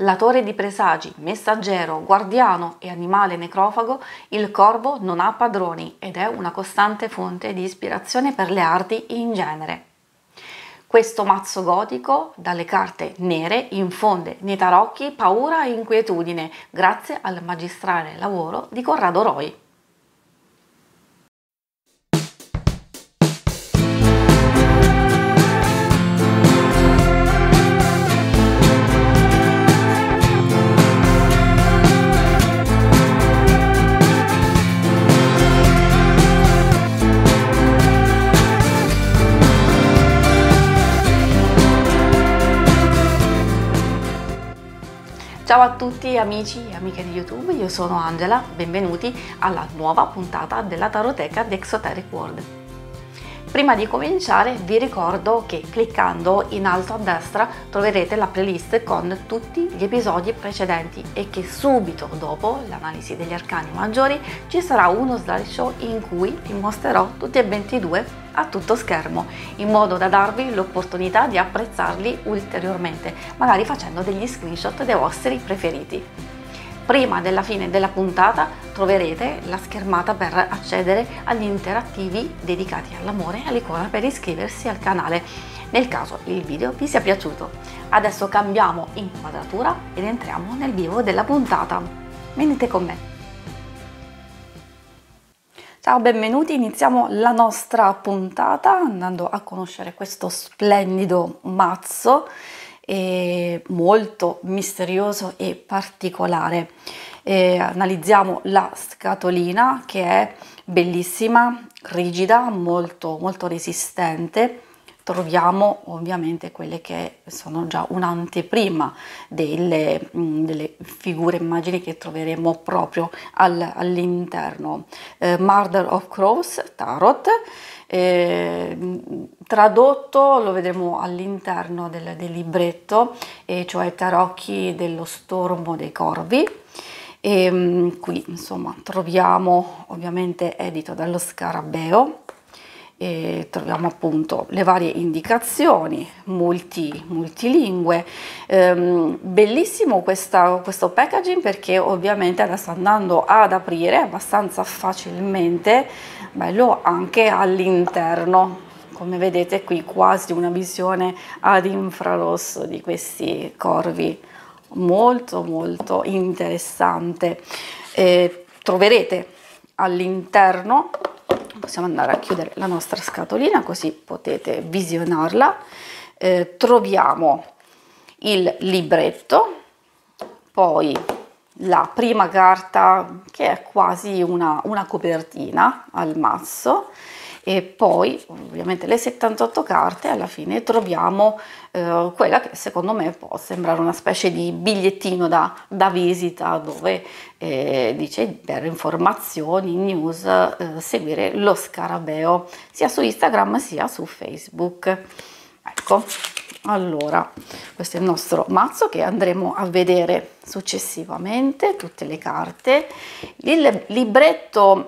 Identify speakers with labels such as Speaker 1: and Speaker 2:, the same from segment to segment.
Speaker 1: Latore di presagi, messaggero, guardiano e animale necrofago, il corvo non ha padroni ed è una costante fonte di ispirazione per le arti in genere. Questo mazzo gotico dalle carte nere infonde nei tarocchi paura e inquietudine grazie al magistrale lavoro di Corrado Roy. Ciao a tutti amici e amiche di YouTube, io sono Angela, benvenuti alla nuova puntata della Taroteca The Exoteric World. Prima di cominciare vi ricordo che cliccando in alto a destra troverete la playlist con tutti gli episodi precedenti e che subito dopo l'analisi degli arcani maggiori ci sarà uno slideshow in cui vi mostrerò tutti e 22 a tutto schermo, in modo da darvi l'opportunità di apprezzarli ulteriormente, magari facendo degli screenshot dei vostri preferiti. Prima della fine della puntata troverete la schermata per accedere agli interattivi dedicati all'amore e all'icona per iscriversi al canale, nel caso il video vi sia piaciuto. Adesso cambiamo inquadratura ed entriamo nel vivo della puntata. Venite con me. Ciao, benvenuti, iniziamo la nostra puntata andando a conoscere questo splendido mazzo molto misterioso e particolare. Analizziamo la scatolina che è bellissima, rigida, molto resistente. Troviamo ovviamente quelle che sono già un'anteprima delle figure, immagini che troveremo proprio all'interno. Murder of Crows Tarot, tradotto lo vedremo all'interno del libretto, cioè Tarocchi dello stormo dei corvi. Qui insomma troviamo ovviamente edito dallo Scarabeo. Troviamo appunto le varie indicazioni multilingue. Bellissimo questo packaging, perché ovviamente adesso andando ad aprire abbastanza facilmente, bello anche all'interno, come vedete qui quasi una visione ad infrarosso di questi corvi, molto interessante. Troverete all'interno, possiamo andare a chiudere la nostra scatolina così potete visionarla. Troviamo il libretto, poi la prima carta che è quasi una copertina al mazzo, e poi ovviamente le 78 carte. Alla fine troviamo quella che secondo me può sembrare una specie di bigliettino da visita, dove dice per informazioni, news, seguire lo Scarabeo sia su Instagram sia su Facebook. Ecco, allora questo è il nostro mazzo che andremo a vedere successivamente, tutte le carte. Il libretto,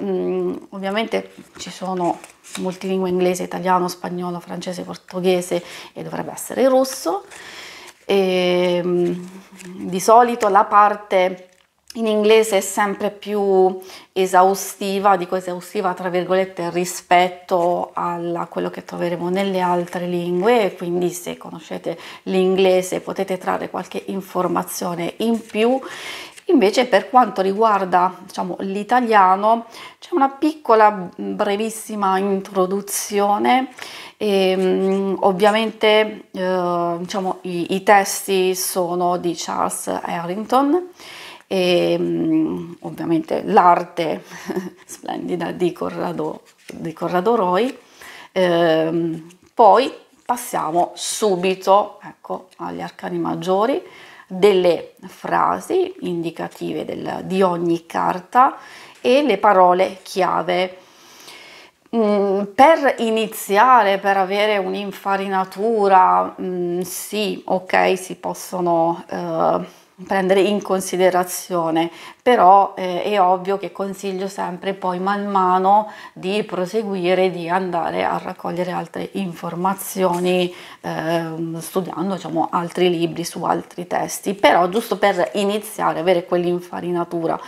Speaker 1: ovviamente ci sono multilingue: inglese, italiano, spagnolo, francese, portoghese e dovrebbe essere russo. Di solito la parte in inglese è sempre più esaustiva, dico esaustiva tra virgolette, rispetto a quello che troveremo nelle altre lingue, quindi se conoscete l'inglese potete trarre qualche informazione in più. Invece per quanto riguarda, diciamo, l'italiano, c'è una piccola brevissima introduzione. Ovviamente diciamo, i testi sono di Charles Harrington, ovviamente l'arte splendida di Corrado Roy. Poi passiamo subito, ecco, agli arcani maggiori, delle frasi indicative di ogni carta e le parole chiave. Per iniziare, per avere un'infarinatura, sì, ok, si possono prendere in considerazione, però è ovvio che consiglio sempre poi man mano di proseguire, di andare a raccogliere altre informazioni, studiando, diciamo, altri libri su altri testi, però giusto per iniziare, avere quell'infarinatura,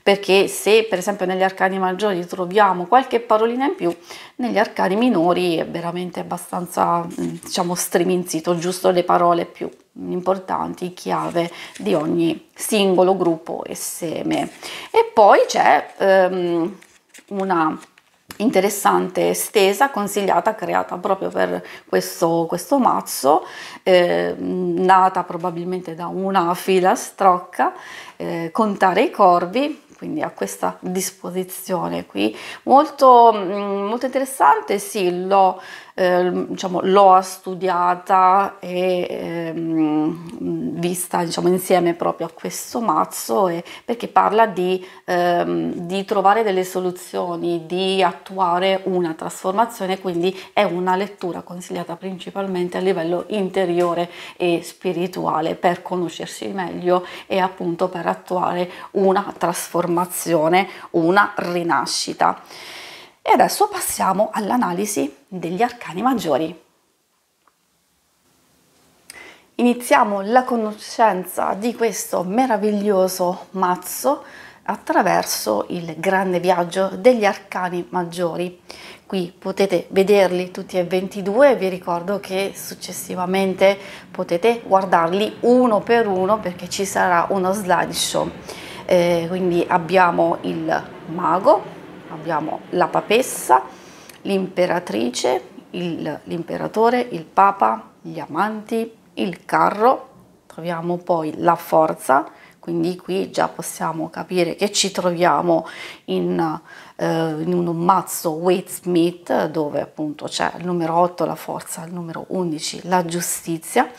Speaker 1: perché se per esempio negli arcani maggiori troviamo qualche parolina in più, negli arcani minori è veramente abbastanza, diciamo, striminzito, giusto le parole più importanti, chiave di ogni singolo gruppo e seme. E poi c'è una interessante stesa consigliata, creata proprio per questo mazzo, nata probabilmente da una filastrocca, contare i corvi, quindi a questa disposizione qui, molto interessante. Sì, diciamo, l'ho studiata e vista, diciamo, insieme proprio a questo mazzo, perché parla di trovare delle soluzioni, di attuare una trasformazione, quindi è una lettura consigliata principalmente a livello interiore e spirituale, per conoscersi meglio e appunto per attuare una trasformazione, una rinascita. E adesso passiamo all'analisi degli arcani maggiori. Iniziamo la conoscenza di questo meraviglioso mazzo attraverso il grande viaggio degli arcani maggiori. Qui potete vederli tutti e 22, vi ricordo che successivamente potete guardarli uno per uno perché ci sarà uno slideshow. Quindi abbiamo il mago, abbiamo la papessa, l'imperatrice, l'imperatore, il papa, gli amanti, il carro, troviamo poi la forza, quindi qui già possiamo capire che ci troviamo in un mazzo Waite-Smith, dove appunto c'è il numero 8 la forza, il numero 11 la giustizia,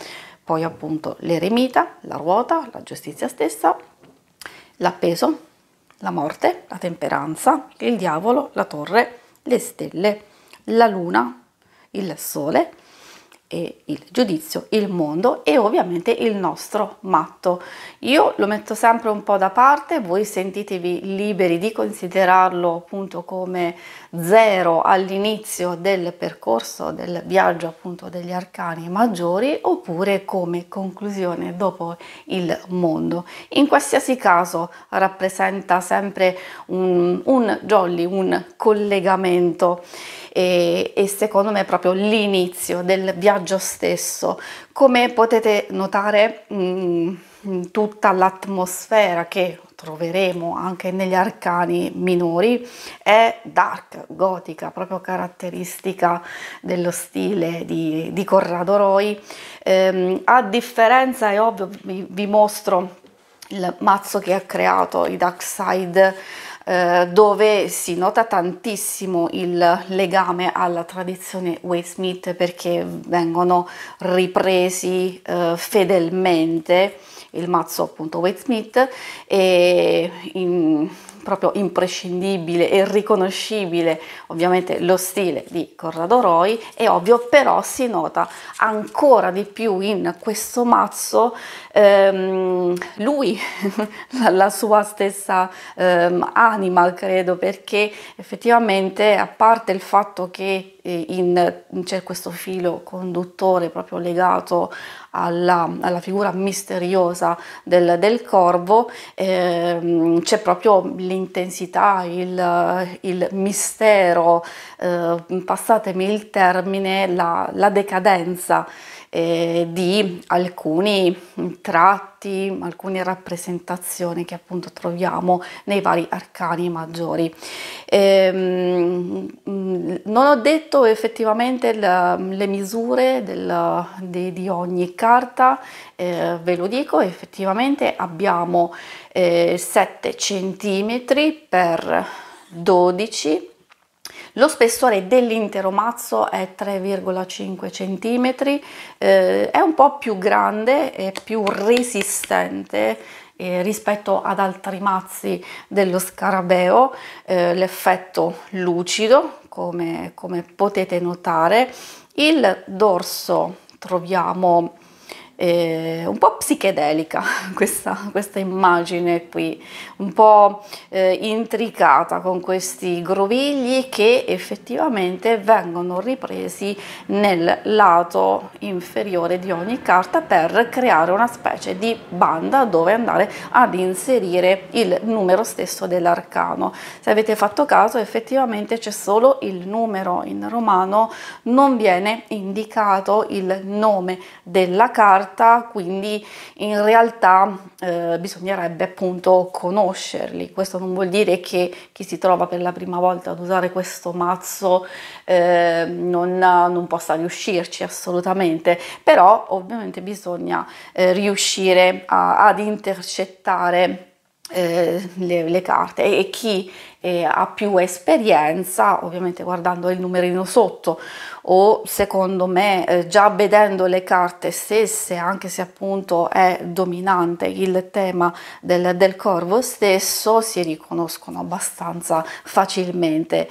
Speaker 1: poi appunto l'eremita, la ruota, la giustizia stessa, l'appeso, la morte, la temperanza, il diavolo, la torre, le stelle, la luna, il sole e il giudizio, il mondo e ovviamente il nostro matto. Io lo metto sempre un po' da parte, voi sentitevi liberi di considerarlo appunto come zero all'inizio del percorso del viaggio appunto degli arcani maggiori, oppure come conclusione dopo il mondo. In qualsiasi caso rappresenta sempre un jolly, un collegamento, e secondo me è proprio l'inizio del viaggio stesso. Come potete notare, tutta l'atmosfera che troveremo anche negli arcani minori è dark, gotica, proprio caratteristica dello stile di Corrado Roy. A differenza, è ovvio, vi mostro il mazzo che ha creato, i Dark Side, dove si nota tantissimo il legame alla tradizione Waite-Smith, perché vengono ripresi fedelmente il mazzo appunto Waite-Smith, e proprio imprescindibile e riconoscibile ovviamente lo stile di Corrado Roy. È ovvio, però si nota ancora di più in questo mazzo lui la sua stessa anima, credo, perché effettivamente, a parte il fatto che c'è questo filo conduttore proprio legato alla figura misteriosa del corvo, c'è proprio l'intensità, il mistero, passatemi il termine, la decadenza di alcuni tratti, alcune rappresentazioni che appunto troviamo nei vari arcani maggiori. Non ho detto effettivamente le misure di ogni carta, ve lo dico, effettivamente abbiamo 7 centimetri per 12. Lo spessore dell'intero mazzo è 3,5 cm, è un po' più grande e più resistente rispetto ad altri mazzi dello scarabeo, l'effetto lucido, come potete notare. Il dorso troviamo un po' psichedelica questa immagine qui, un po' intricata, con questi grovigli che effettivamente vengono ripresi nel lato inferiore di ogni carta per creare una specie di banda dove andare ad inserire il numero stesso dell'arcano. Se avete fatto caso, effettivamente c'è solo il numero in romano, non viene indicato il nome della carta, quindi in realtà bisognerebbe appunto conoscerli. Questo non vuol dire che chi si trova per la prima volta ad usare questo mazzo non possa riuscirci assolutamente, però ovviamente bisogna riuscire ad intercettare le carte, e chi ha più esperienza, ovviamente guardando il numerino sotto o secondo me già vedendo le carte stesse, anche se appunto è dominante il tema del corvo stesso, si riconoscono abbastanza facilmente.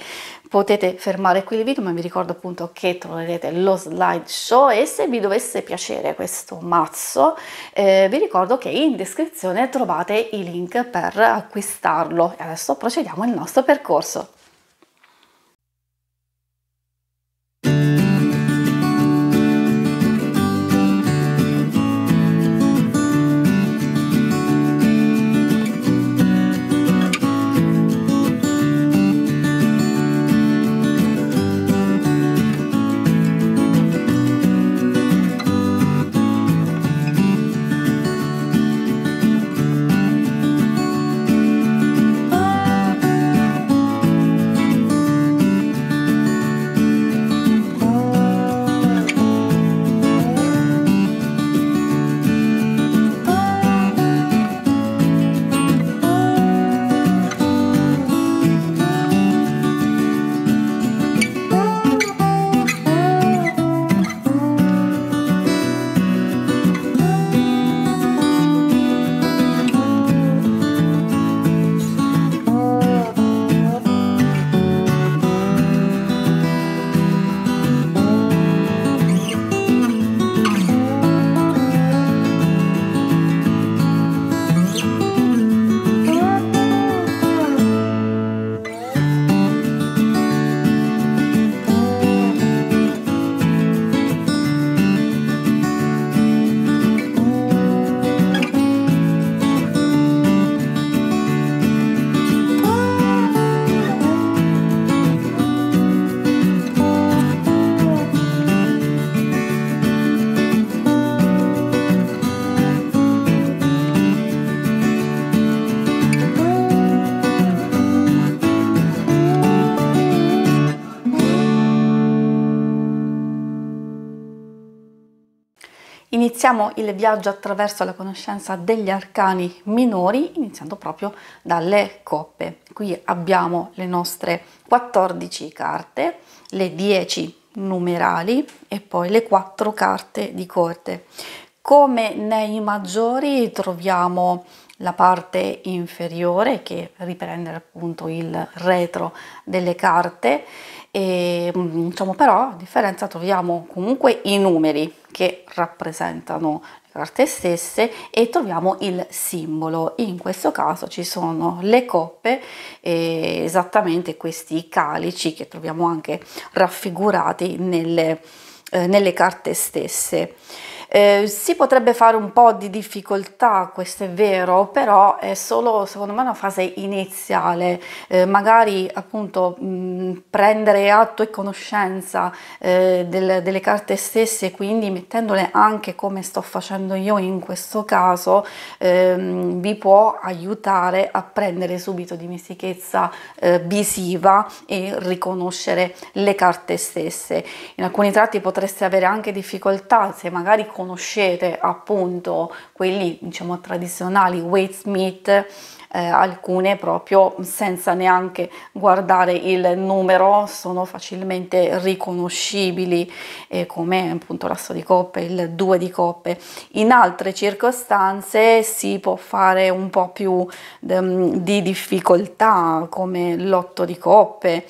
Speaker 1: Potete fermare qui il video, ma vi ricordo appunto che troverete lo slideshow, e se vi dovesse piacere questo mazzo vi ricordo che in descrizione trovate i link per acquistarlo. E adesso procediamo il nostro percorso. Iniziamo il viaggio attraverso la conoscenza degli arcani minori, iniziando proprio dalle coppe. Qui abbiamo le nostre 14 carte, le 10 numerali e poi le 4 carte di corte. Come nei maggiori troviamo la parte inferiore che riprende appunto il retro delle carte, e diciamo però a differenza troviamo comunque i numeri che rappresentano le carte stesse, e troviamo il simbolo. In questo caso ci sono le coppe, esattamente questi calici che troviamo anche raffigurati nelle carte stesse. Si potrebbe fare un po' di difficoltà, questo è vero, però è solo secondo me una fase iniziale, magari appunto prendere atto e conoscenza delle carte stesse, quindi mettendole anche come sto facendo io in questo caso, vi può aiutare a prendere subito dimestichezza visiva e riconoscere le carte stesse. In alcuni tratti potreste avere anche difficoltà se magari conoscete appunto quelli diciamo tradizionali Waite-Smith, alcune proprio senza neanche guardare il numero sono facilmente riconoscibili, come appunto l'asso di coppe, il 2 di coppe. In altre circostanze si può fare un po' più di difficoltà, come l'8 di coppe,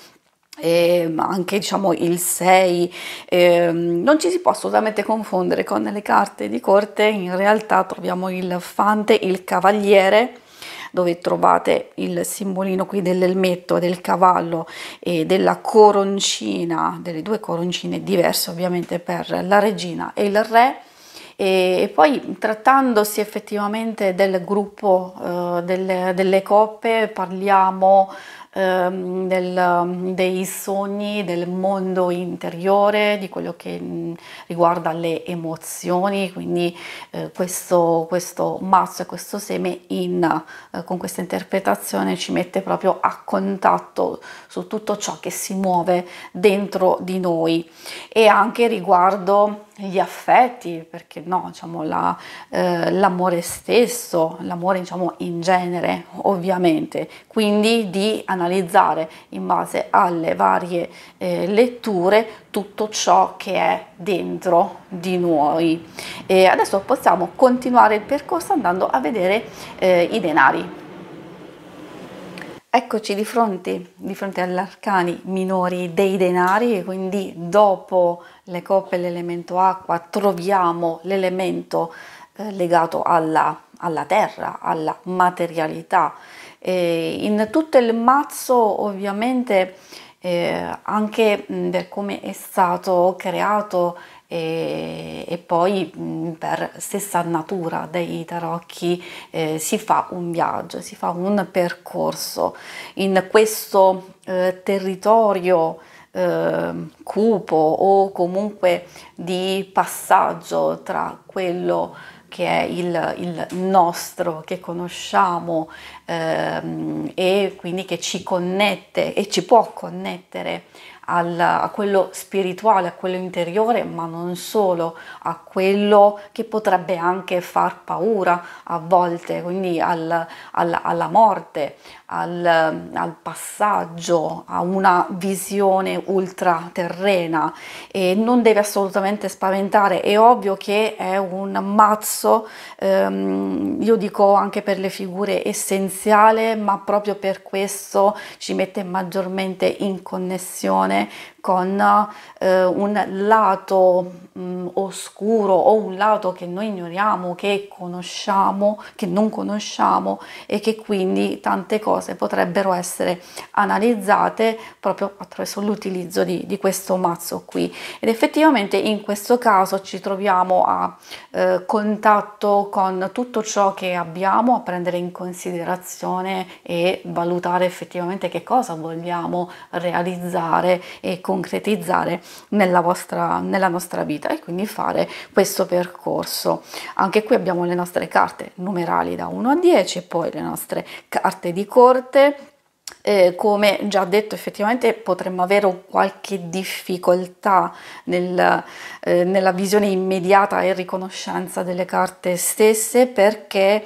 Speaker 1: ma anche diciamo il 6, non ci si può assolutamente confondere con le carte di corte. In realtà troviamo il fante, il cavaliere, dove trovate il simbolino qui dell'elmetto, del cavallo e della coroncina, delle due coroncine diverse ovviamente per la regina e il re. E poi, trattandosi effettivamente del gruppo delle coppe, parliamo dei sogni, del mondo interiore, di quello che riguarda le emozioni. Quindi questo mazzo e questo seme con questa interpretazione ci mette proprio a contatto su tutto ciò che si muove dentro di noi, e anche riguardo gli affetti, perché no, diciamo l'amore stesso, l'amore diciamo in genere ovviamente. Quindi di analizzare in base alle varie letture tutto ciò che è dentro di noi. E adesso possiamo continuare il percorso andando a vedere i denari. Eccoci di fronte agli arcani minori dei denari, e quindi dopo le coppe e l'elemento acqua troviamo l'elemento legato alla terra, alla materialità. In tutto il mazzo ovviamente anche per come è stato creato e poi per stessa natura dei tarocchi si fa un viaggio, si fa un percorso in questo territorio cupo, o comunque di passaggio tra quello che è il nostro, che conosciamo e quindi che ci connette e ci può connettere a quello spirituale, a quello interiore, ma non solo, a quello che potrebbe anche far paura a volte, quindi alla morte, al passaggio, a una visione ultraterrena. E non deve assolutamente spaventare. È ovvio che è un mazzo, io dico anche per le figure essenziale, ma proprio per questo ci mette maggiormente in connessione con un lato oscuro, o un lato che noi ignoriamo, che conosciamo, che non conosciamo, e che quindi tante cose potrebbero essere analizzate proprio attraverso l'utilizzo di questo mazzo qui. Ed effettivamente in questo caso ci troviamo a contatto con tutto ciò che abbiamo, a prendere in considerazione e valutare effettivamente che cosa vogliamo realizzare e concretizzare nella nostra vita, e quindi fare questo percorso. Anche qui abbiamo le nostre carte numerali da 1 a 10 e poi le nostre carte di corte. Come già detto, effettivamente potremmo avere qualche difficoltà nella visione immediata e riconoscenza delle carte stesse, perché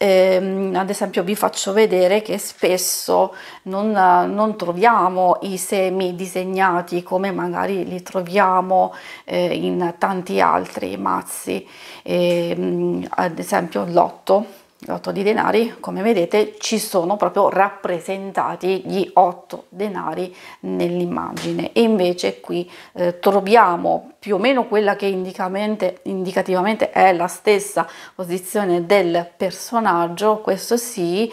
Speaker 1: ad esempio vi faccio vedere che spesso non troviamo i semi disegnati come magari li troviamo in tanti altri mazzi. Ad esempio l'otto di denari, come vedete ci sono proprio rappresentati gli 8 denari nell'immagine, e invece qui troviamo più o meno quella che indicativamente è la stessa posizione del personaggio, questo sì,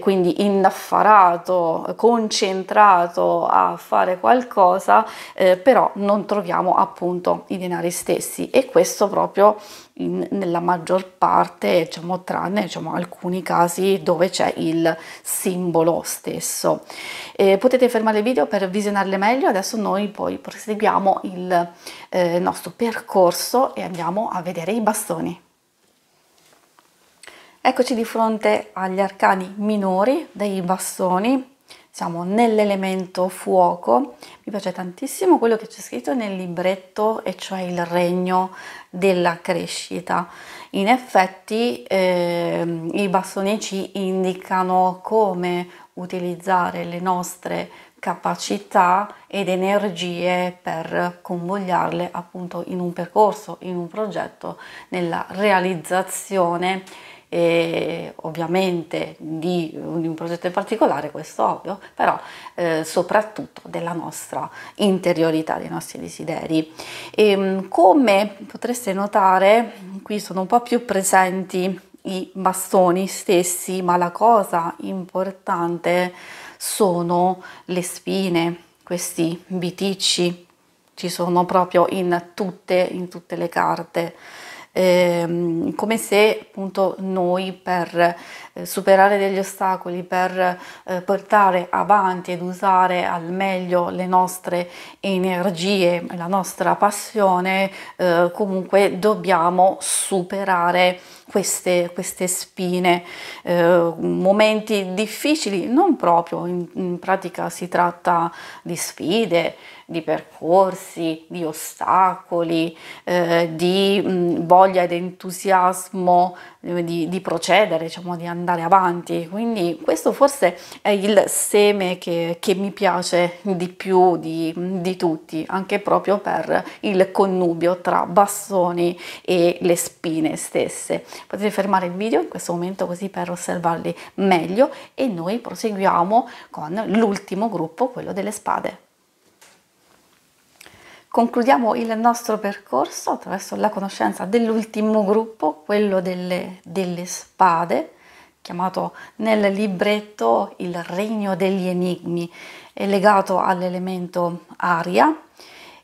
Speaker 1: quindi inaffarato, concentrato a fare qualcosa, però non troviamo appunto i denari stessi, e questo proprio nella maggior parte, diciamo, tranne diciamo alcuni casi dove c'è il simbolo stesso. Potete fermare il video per visionarle meglio. Adesso noi poi proseguiamo il nostro percorso e andiamo a vedere i bastoni. Eccoci di fronte agli arcani minori dei bastoni. Siamo nell'elemento fuoco. Mi piace tantissimo quello che c'è scritto nel libretto, e cioè il regno della crescita. In effetti i bastoni ci indicano come utilizzare le nostre capacità ed energie per convogliarle appunto in un percorso, in un progetto, nella realizzazione ovviamente di un progetto in particolare, questo ovvio, però soprattutto della nostra interiorità, dei nostri desideri. E come potreste notare, qui sono un po' più presenti i bastoni stessi, ma la cosa importante sono le spine, questi viticci, ci sono proprio in tutte le carte. Come se appunto noi per superare degli ostacoli, per portare avanti ed usare al meglio le nostre energie, la nostra passione, comunque dobbiamo superare queste spine, momenti difficili, non proprio, in pratica si tratta di sfide, di percorsi, di ostacoli, di voglia ed entusiasmo di procedere, diciamo, di andare avanti. Quindi questo forse è il seme che mi piace di più di tutti, anche proprio per il connubio tra bastoni e le spine stesse. Potete fermare il video in questo momento così per osservarli meglio e noi proseguiamo con l'ultimo gruppo, quello delle spade. Concludiamo il nostro percorso attraverso la conoscenza dell'ultimo gruppo, quello delle spade, chiamato nel libretto il Regno degli Enigmi, è legato all'elemento aria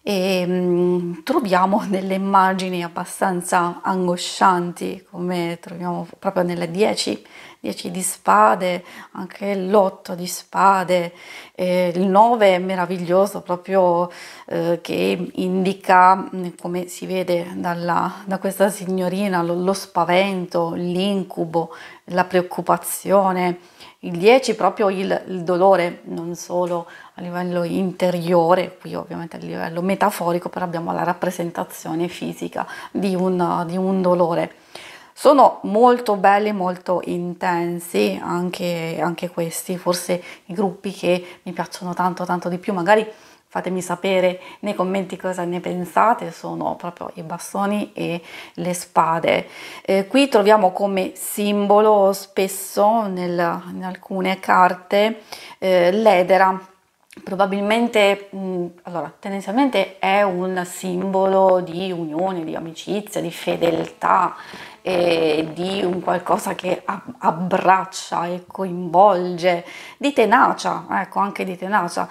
Speaker 1: e troviamo delle immagini abbastanza angoscianti, come troviamo proprio nelle 10 di spade, anche l'8 di spade, il 9 è meraviglioso proprio che indica, come si vede da questa signorina, lo spavento, l'incubo, la preoccupazione. Il 10 proprio il dolore, non solo a livello interiore, qui ovviamente a livello metaforico, però abbiamo la rappresentazione fisica di un dolore. Sono molto belli, molto intensi anche questi, forse i gruppi che mi piacciono tanto di più, magari fatemi sapere nei commenti cosa ne pensate, sono proprio i bastoni e le spade. Qui troviamo come simbolo spesso in alcune carte l'edera. Probabilmente, allora, tendenzialmente è un simbolo di unione, di amicizia, di fedeltà, di un qualcosa che abbraccia e coinvolge, di tenacia, ecco, anche di tenacia.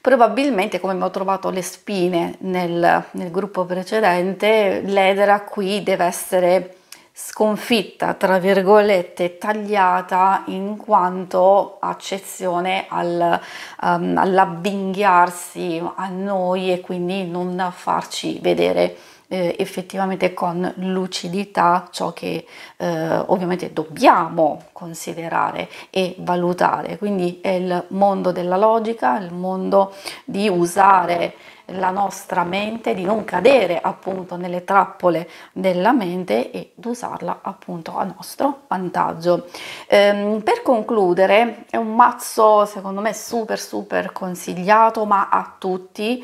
Speaker 1: Probabilmente, come abbiamo trovato le spine nel gruppo precedente, l'edera qui deve essere sconfitta, tra virgolette, tagliata in quanto accezione all'avvinghiarsi a noi e quindi non farci vedere effettivamente con lucidità ciò che ovviamente dobbiamo considerare e valutare. Quindi è il mondo della logica, il mondo di usare la nostra mente, di non cadere appunto nelle trappole della mente e di usarla appunto a nostro vantaggio. Per concludere, è un mazzo secondo me super consigliato, ma a tutti,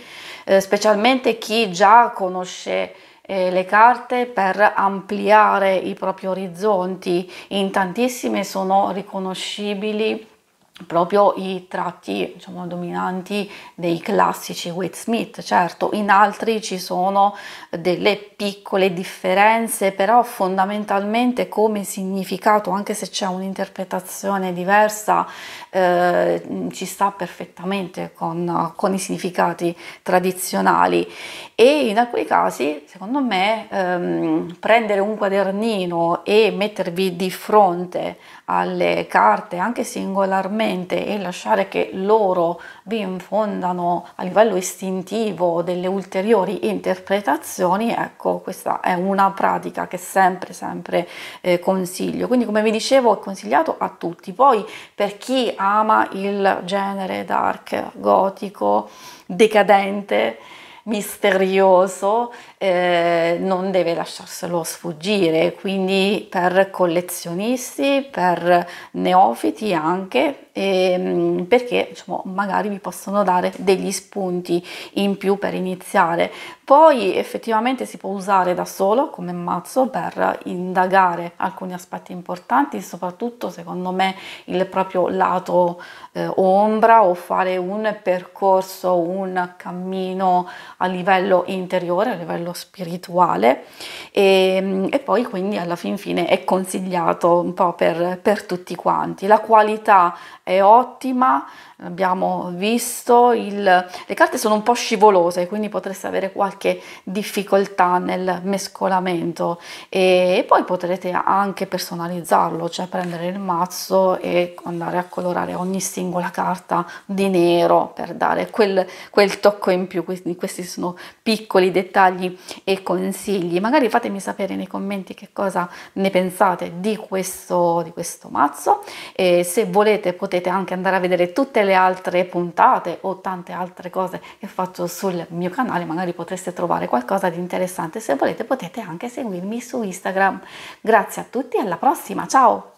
Speaker 1: specialmente chi già conosce le carte, per ampliare i propri orizzonti. In tantissime sono riconoscibili proprio i tratti, diciamo, dominanti dei classici Waite Smith. Certo, in altri ci sono delle piccole differenze, però fondamentalmente come significato, anche se c'è un'interpretazione diversa, ci sta perfettamente con i significati tradizionali. E in alcuni casi, secondo me, prendere un quadernino e mettervi di fronte alle carte anche singolarmente e lasciare che loro vi infondano a livello istintivo delle ulteriori interpretazioni, ecco, questa è una pratica che sempre consiglio. Quindi, come vi dicevo, è consigliato a tutti. Poi per chi ama il genere dark, gotico, decadente, misterioso, non deve lasciarselo sfuggire, quindi per collezionisti, per neofiti anche, perché diciamo, magari vi possono dare degli spunti in più per iniziare. Poi effettivamente si può usare da solo come mazzo per indagare alcuni aspetti importanti, soprattutto secondo me il proprio lato ombra, o fare un percorso, un cammino a livello interiore, a livello spirituale, e poi quindi alla fin fine è consigliato un po' per tutti quanti. La qualità è ottima, abbiamo visto, le carte sono un po' scivolose, quindi potreste avere qualche difficoltà nel mescolamento, e poi potrete anche personalizzarlo, cioè prendere il mazzo e andare a colorare ogni singola carta di nero per dare quel tocco in più. Questi sono piccoli dettagli e consigli. Magari fatemi sapere nei commenti che cosa ne pensate di questo mazzo, e se volete potete anche andare a vedere tutte le altre puntate o tante altre cose che faccio sul mio canale, magari potreste trovare qualcosa di interessante. Se volete potete anche seguirmi su Instagram. Grazie a tutti, alla prossima, ciao!